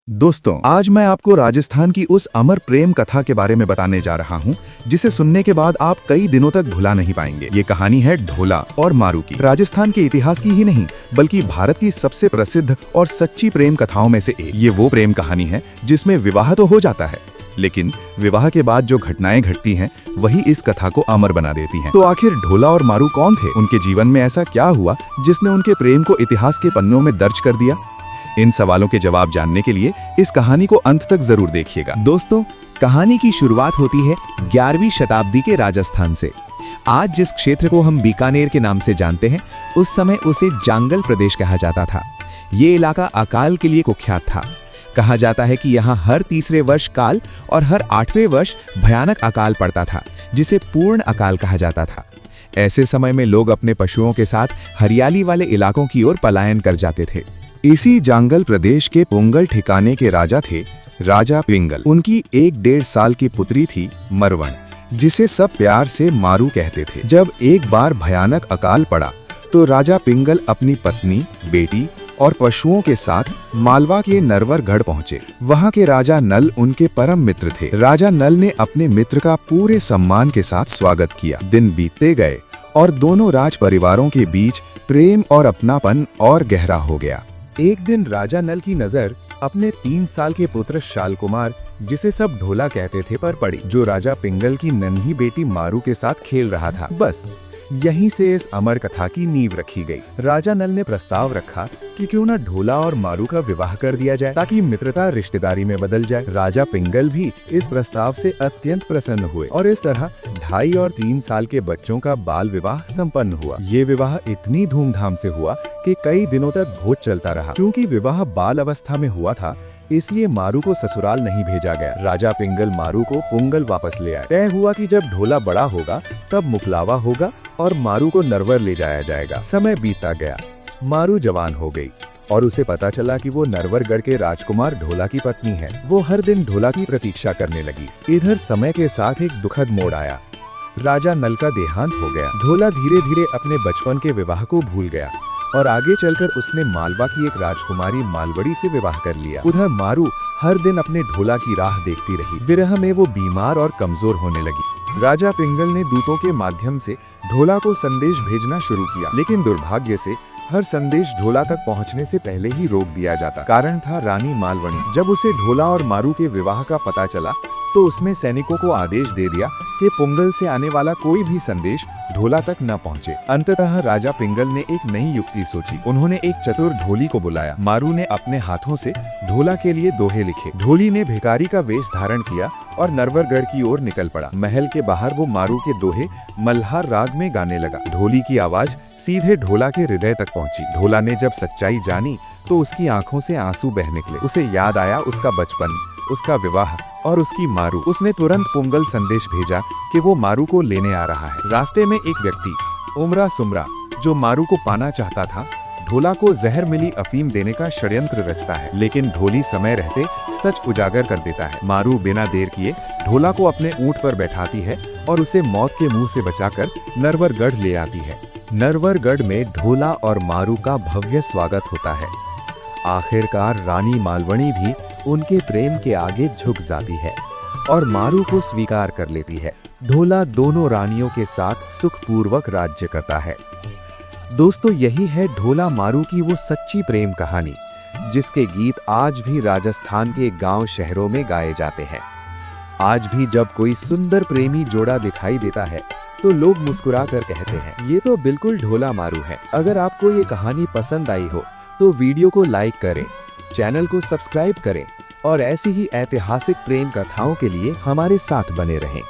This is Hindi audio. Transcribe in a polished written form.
दोस्तों, आज मैं आपको राजस्थान की उस अमर प्रेम कथा के बारे में बताने जा रहा हूं, जिसे सुनने के बाद आप कई दिनों तक भुला नहीं पाएंगे। ये कहानी है ढोला और मारू की। राजस्थान के इतिहास की ही नहीं, बल्कि भारत की सबसे प्रसिद्ध और सच्ची प्रेम कथाओं में से एक। ये वो प्रेम कहानी है जिसमें विवाह तो हो जाता है, लेकिन विवाह के बाद जो घटनाएं घटती हैं, वही इस कथा को अमर बना देती हैं। तो आखिर ढोला और मारू कौन थे? उनके जीवन में ऐसा क्या हुआ जिसने उनके प्रेम को इतिहास के पन्नों में दर्ज कर दिया? इन सवालों के जवाब जानने के लिए इस कहानी को अंत तक जरूर देखिएगा। दोस्तों, कहानी की शुरुआत होती है 11वीं शताब्दी के राजस्थान से। आज जिस क्षेत्र को हम बीकानेर के नाम से जानते हैं, उस समय उसे जांगल प्रदेश कहा जाता था। ये इलाका अकाल के लिए कुख्यात था। कहा जाता है कि यहाँ हर तीसरे वर्ष काल और हर 8वें वर्ष भयानक अकाल पड़ता था, जिसे पूर्ण अकाल कहा जाता था। ऐसे समय में लोग अपने पशुओं के साथ हरियाली वाले इलाकों की ओर पलायन कर जाते थे। इसी जांगल प्रदेश के पोंगल ठिकाने के राजा थे राजा पिंगल। उनकी 1-1.5 साल की पुत्री थी मरवन, जिसे सब प्यार से मारू कहते थे। जब एक बार भयानक अकाल पड़ा तो राजा पिंगल अपनी पत्नी, बेटी और पशुओं के साथ मालवा के नरवरगढ़ पहुंचे। वहां के राजा नल उनके परम मित्र थे। राजा नल ने अपने मित्र का पूरे सम्मान के साथ स्वागत किया। दिन बीतते गए और दोनों राज परिवारों के बीच प्रेम और अपनापन और गहरा हो गया। एक दिन राजा नल की नजर अपने 3 साल के पुत्र शालकुमार, जिसे सब ढोला कहते थे, पर पड़ी, जो राजा पिंगल की नन्ही बेटी मारू के साथ खेल रहा था। बस यहीं से इस अमर कथा की नींव रखी गई। राजा नल ने प्रस्ताव रखा कि क्यों न ढोला और मारू का विवाह कर दिया जाए, ताकि मित्रता रिश्तेदारी में बदल जाए। राजा पिंगल भी इस प्रस्ताव से अत्यंत प्रसन्न हुए और इस तरह 2.5 और 3 साल के बच्चों का बाल विवाह संपन्न हुआ। ये विवाह इतनी धूमधाम से हुआ कि कई दिनों तक भोज चलता रहा। क्योंकि विवाह बाल अवस्था में हुआ था, इसलिए मारू को ससुराल नहीं भेजा गया। राजा पिंगल मारू को पुंगल वापस ले आए। तय हुआ कि जब ढोला बड़ा होगा तब मुकलावा होगा और मारू को नरवर ले जाया जाएगा। समय बीतता गया, मारू जवान हो गई और उसे पता चला कि वो नरवरगढ़ के राजकुमार ढोला की पत्नी है। वो हर दिन ढोला की प्रतीक्षा करने लगी। इधर समय के साथ एक दुखद मोड़ आया। राजा नल का देहांत हो गया। ढोला धीरे धीरे अपने बचपन के विवाह को भूल गया और आगे चलकर उसने मालवा की एक राजकुमारी मालवड़ी से विवाह कर लिया। उधर मारू हर दिन अपने ढोला की राह देखती रही। विरह में वो बीमार और कमजोर होने लगी। राजा पिंगल ने दूतों के माध्यम से ढोला को संदेश भेजना शुरू किया, लेकिन दुर्भाग्य से हर संदेश ढोला तक पहुंचने से पहले ही रोक दिया जाता। कारण था रानी मालवणी। जब उसे ढोला और मारू के विवाह का पता चला तो उसने सैनिकों को आदेश दे दिया कि पुंगल से आने वाला कोई भी संदेश ढोला तक न पहुंचे। अंततः राजा पिंगल ने एक नई युक्ति सोची। उन्होंने एक चतुर ढोली को बुलाया। मारू ने अपने हाथों से ढोला के लिए दोहे लिखे। ढोली ने भिखारी का वेश धारण किया और नरवरगढ़ की ओर निकल पड़ा। महल के बाहर वो मारू के दोहे मल्हार राग में गाने लगा। ढोली की आवाज सीधे ढोला के हृदय तक पहुंची। ढोला ने जब सच्चाई जानी तो उसकी आंखों से आंसू बह निकले। उसे याद आया उसका बचपन, उसका विवाह और उसकी मारू। उसने तुरंत पुंगल संदेश भेजा कि वो मारू को लेने आ रहा है। रास्ते में एक व्यक्ति उमरा सुमरा, जो मारू को पाना चाहता था, ढोला को जहर मिली अफीम देने का षड्यंत्र रचता है, लेकिन ढोली समय रहते सच उजागर कर देता है। मारू बिना देर किए ढोला को अपने ऊंट पर बैठाती है और उसे मौत के मुंह से बचाकर नरवरगढ़ ले आती है। नरवरगढ़ में ढोला और मारू का भव्य स्वागत होता है। आखिरकार रानी मालवणी भी उनके प्रेम के आगे झुक जाती है और मारू को स्वीकार कर लेती है। ढोला दोनों रानियों के साथ सुखपूर्वक राज्य करता है। दोस्तों, यही है ढोला मारू की वो सच्ची प्रेम कहानी, जिसके गीत आज भी राजस्थान के गांव शहरों में गाए जाते हैं। आज भी जब कोई सुंदर प्रेमी जोड़ा दिखाई देता है तो लोग मुस्कुरा कर कहते हैं, ये तो बिल्कुल ढोला मारू है। अगर आपको ये कहानी पसंद आई हो तो वीडियो को लाइक करें, चैनल को सब्सक्राइब करें और ऐसी ही ऐतिहासिक प्रेम कथाओं के लिए हमारे साथ बने रहें।